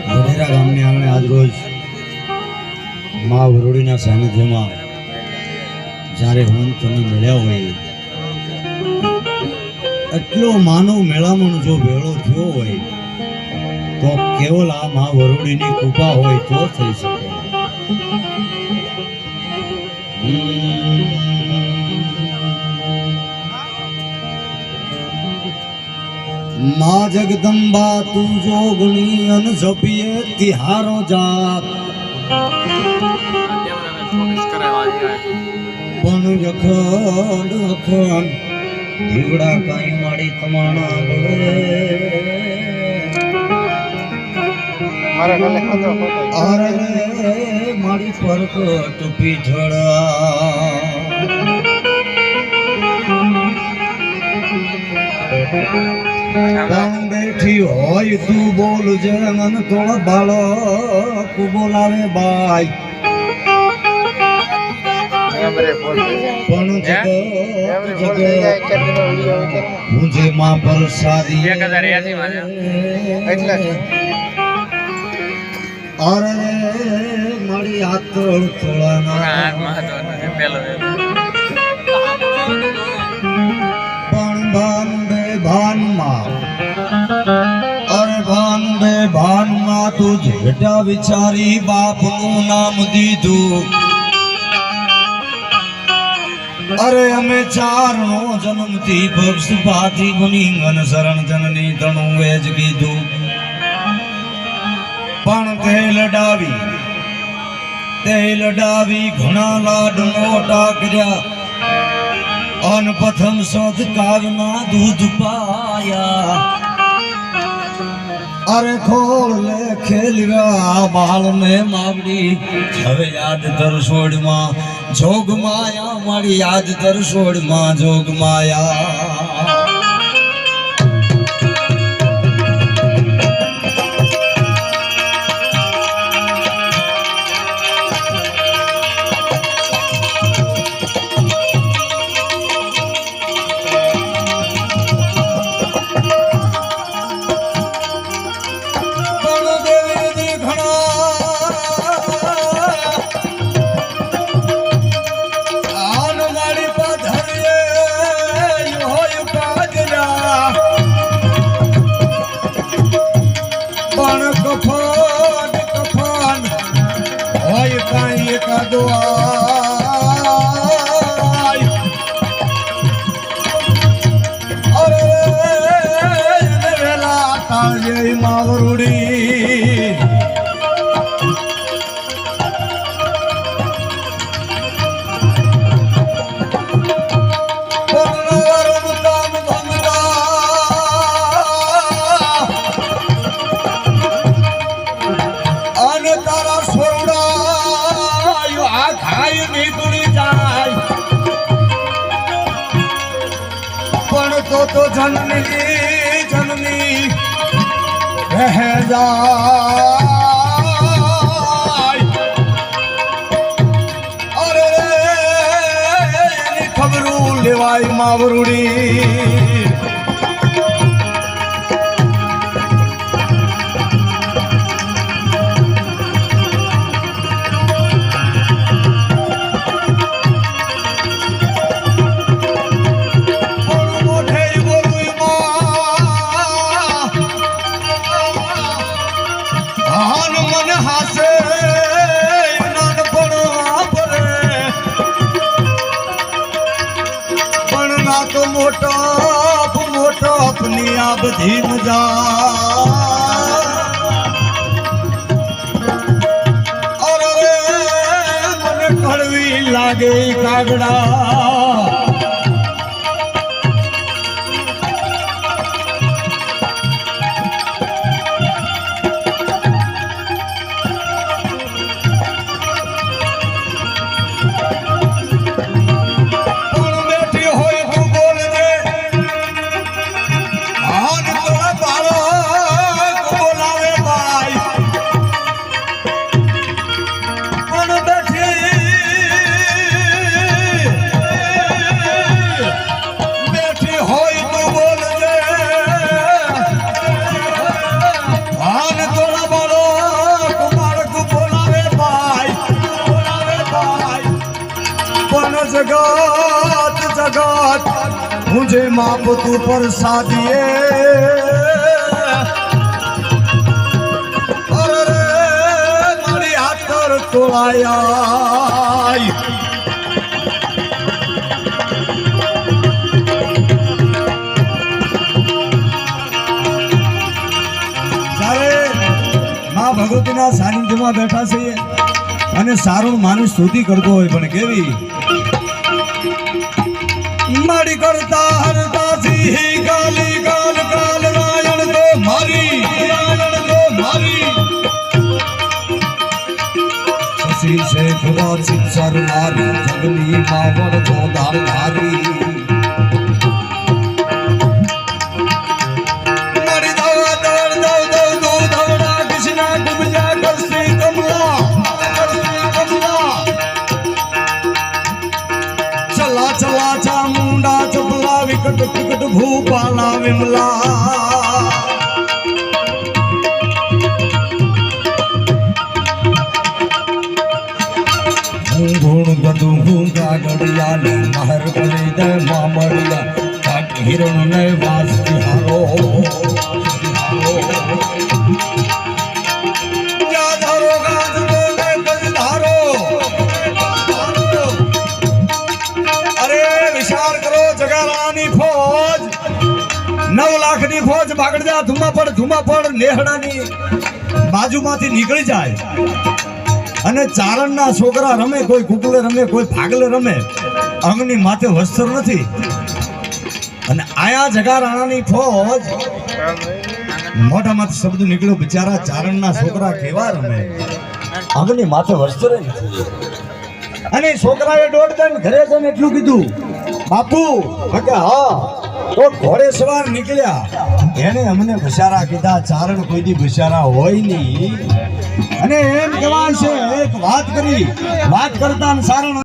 વડેરા ગામની આંગણે આજ રોજ મા વરોડીના સાનિધ્યમાં જ્યારે હું તમે મળ્યા હોય, એટલો માનવ મેળામણ જો ભેળો થયો હોય તો કેવલ આ મા વરોડીની કૃપા હોય તો થઈ શકે. મા જગદંબા તું જોગણી અન જપીએ તિહારો જાત પણ અખંડ અખંડ દીવડા કાઈ માડી તમાણા બળે અરે મારી પરકટ પીઠડા બેઠી હોય તું બોલજે મન થોડો બાળક બોલાવે બાઈ પણ મુજે માં પરસાદી અરે મારી આતળ થોડાના પણ ભાન બે ભાનમાં અરે ભાન બે ભાનમાં તું જેટા વિચારી બાપનું નામ દીધું. અરે અમે ચારનો જન્મથી ભક્ષ ભાતી બની ઘન શરણ જનની તણું વેજ કીધું. પણ તે લડાવી ઘણા લાડ મોટા કર્યા અન પ્રથમ સદ કાવના દૂધ પાયા. અરે ખોળ લે ખેલવા બાળ ને માવડી હવે યાદ તરસોડમાં જોગ માયા મારી યાદ તરસોડમાં જોગ માયા. જય માવરુડી અને તારા સોરડા આ ખાઈ નીકળી જાય પણ તો જનની જનની રહે જાય અરે એની ખબરું લેવાય માવરુડી તો મોટો अपनी આ બધી મજા અરે મને કડવી લાગે કાગડા जगत जगत मुझे माप तू प्रसादिए अरे मारी हाथर तोड़ाया જ્યારે માં ભગવતીના સાનિધ્યમાં બેઠા છીએ અને સારું માણસ સ્તુતિ કરતો હોય પણ કેવી મારી કરતા હરતા સિંહ કાલી કાલ કાલ રાયણ તો મારી શશી શેખ રાચિત સરનારી જગની માવર તો ધારધારી મારી દવા દળ દવ દવ દો ધવડા કૃષ્ણા ગુબજા કરસી કમલા ચલા ચલા ચામુંડા ચપલા વિકટ વિકટ ભૂપાલા વિમલા ગુણ ગદુ ગુંગા ગડિયાની મહર કરી દે મામડિયા કાટ હિરણ ને વાસ બિહારો ધારો ગાજ ને ગજ ધારો અરે વિચાર કરો જગારાની ફોજ 9 લાખની ફોજ બાગડજા ધુમા પડ નેહડાની બાજુમાંથી નીકળી જાય અને ચારણના છોકરા રમે કોઈ કુકલે રમે કોઈ ભાગલે રમે અંગની માથે વસ્ત્ર નથી અને આયા જગારાણાની ફોજ મોઢામાંથી શબ્દ નીકળ્યો બિચારા ચારણના છોકરા કેવા રમે અંગની માથે વસ્ત્ર નથી અને છોકરાએ દોડ દઈને ઘરે જઈને એટલું કીધું બાપુ કે હા તો ઘોડે સવાર નીકળ્યા એને અમને બિચારા કીધા ચારણ કોઈ દી બિચારા હોય નહીં અને એમ કહેવાય છે એક વાત કરતા સારણ